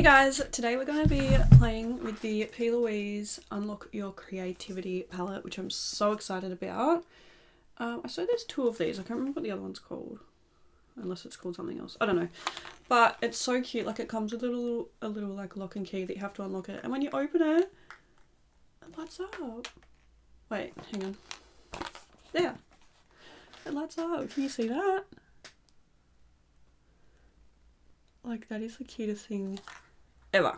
Hey guys, today we're going to be playing with the Plouise Unlock Your Creativity palette, which I'm so excited about. I saw there's two of these. I can't remember what the other one's called, unless it's called something else. I don't know, but it's so cute. Like, it comes with a little like lock and key that you have to unlock it, and when you open it, it lights up. Wait, hang on. There, it lights up. Can you see that? Like, that is the cutest thing ever.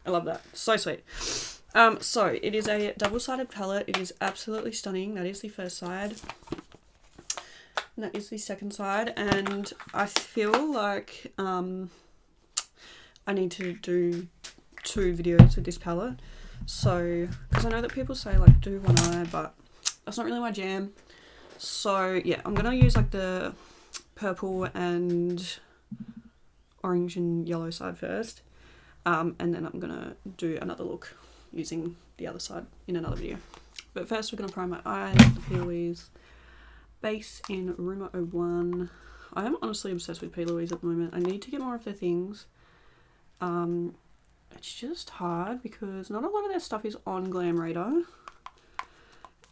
I love that. So sweet. So it is a double-sided palette. It is absolutely stunning. That is the first side. And that is the second side. And I feel like I need to do 2 videos with this palette. So, because I know that people say like do one eye, but that's not really my jam. So yeah, I'm gonna use like the purple and orange and yellow side first, and then I'm gonna do another look using the other side in another video. But first we're gonna prime my eyes with the Plouise base in Rumor 01. I am honestly obsessed with Plouise at the moment. I need to get more of their things. It's just hard because not a lot of their stuff is on Glam Radar,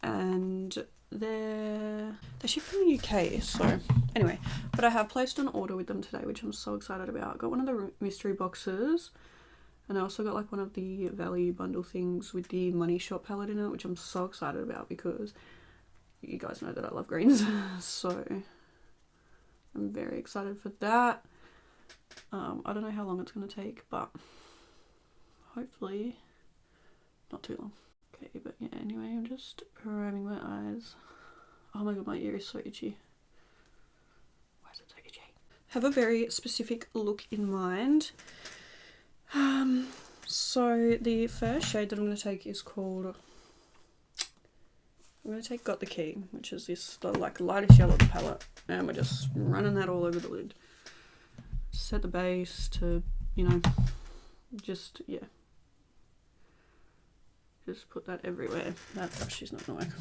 and they ship from the UK, so anyway, but I have placed an order with them today, which I'm so excited about. Got one of the mystery boxes, and I also got like one of the value bundle things with the Money Shop palette in it, which I'm so excited about because you guys know that I love greens. So I'm very excited for that. I don't know how long it's going to take, but hopefully not too long. Okay, but yeah, anyway, I'm just priming my eyes. Oh my god, my ear is so itchy. Why is it so itchy? Have a very specific look in mind. So the first shade that I'm going to take is called, I'm going to take Got the Key, which is the like lightest yellow of the palette, and we're just running that all over the lid. Set the base to, you know, just, yeah. Just put that everywhere. That brush is not going to work.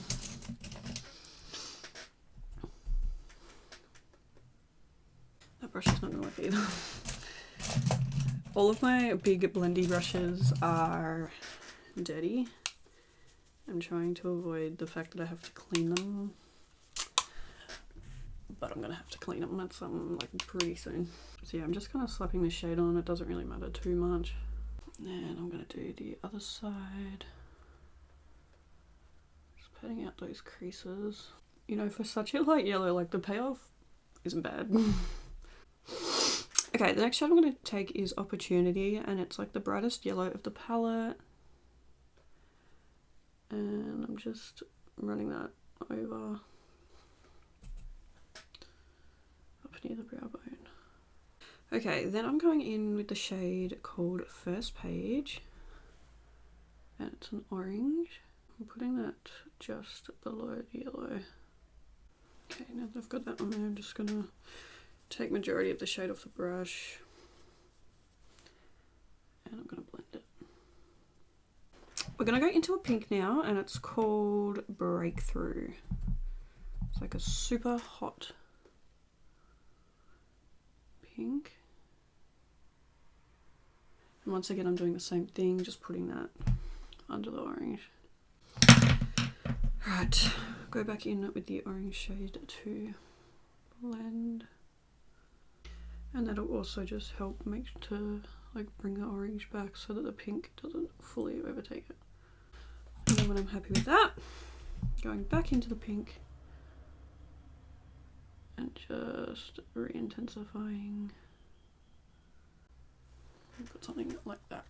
That brush is not going to work either. All of my big blendy brushes are dirty. I'm trying to avoid the fact that I have to clean them. But I'm going to have to clean them. That's like pretty soon. So yeah, I'm just kind of slapping this shade on. It doesn't really matter too much. And I'm going to do the other side. Patting out those creases. You know, for such a light yellow, like the payoff isn't bad. Okay, the next shade I'm going to take is Opportunity, and it's like the brightest yellow of the palette. And I'm just running that over up near the brow bone. Okay, then I'm going in with the shade called First Page, and it's an orange. I'm putting that just below the yellow. Okay, now that I've got that on there, I'm just going to take majority of the shade off the brush, and I'm going to blend it. We're going to go into a pink now, and it's called Breakthrough. It's like a super hot pink. And once again, I'm doing the same thing, just putting that under the orange. Right, go back in with the orange shade to blend, and that'll also just help make to like bring the orange back so that the pink doesn't fully overtake it. And then when I'm happy with that, going back into the pink and just re-intensifying. Put something like that.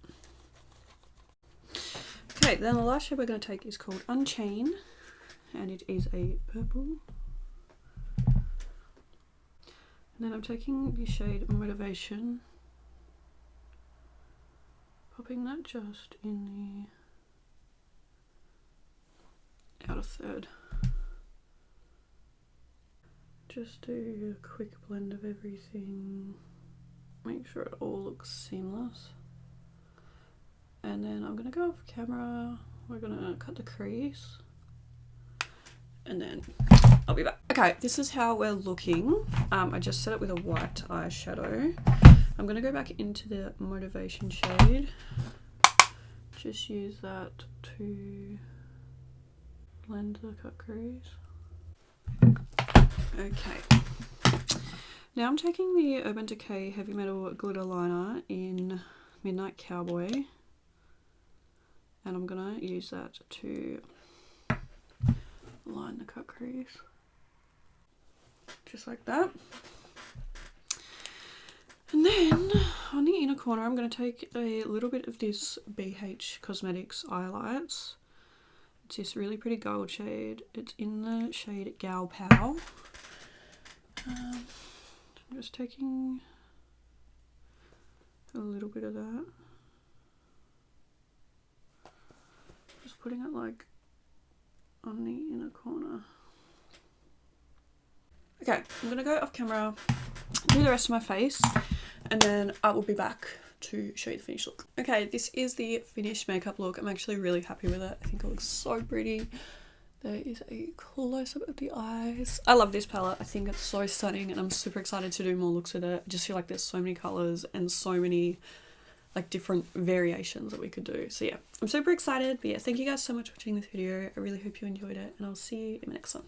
Okay, then the last shade we're going to take is called Unchain, and it is a purple. And then I'm taking the shade Motivation, popping that just in the outer third. Just do a quick blend of everything, make sure it all looks seamless. And then I'm going to go off camera, we're going to cut the crease, and then I'll be back. Okay, this is how we're looking. I just set it with a white eyeshadow. I'm going to go back into the Motivation shade. Just use that to blend the cut crease. Okay. Now I'm taking the Urban Decay Heavy Metal Glitter Liner in Midnight Cowboy. And I'm going to use that to line the cut crease. Just like that. And then on the inner corner, I'm going to take a little bit of this BH Cosmetics eye lights. It's this really pretty gold shade. It's in the shade Gal Pow. I'm just taking a little bit of that. Just putting it like on the inner corner. Okay, I'm going to go off camera, do the rest of my face, and then I will be back to show you the finished look. Okay, this is the finished makeup look. I'm actually really happy with it. I think it looks so pretty. There is a close-up of the eyes. I love this palette. I think it's so stunning and I'm super excited to do more looks with it. I just feel like there's so many colours and so many like different variations that we could do. So yeah, I'm super excited. But yeah, thank you guys so much for watching this video. I really hope you enjoyed it and I'll see you in the next one.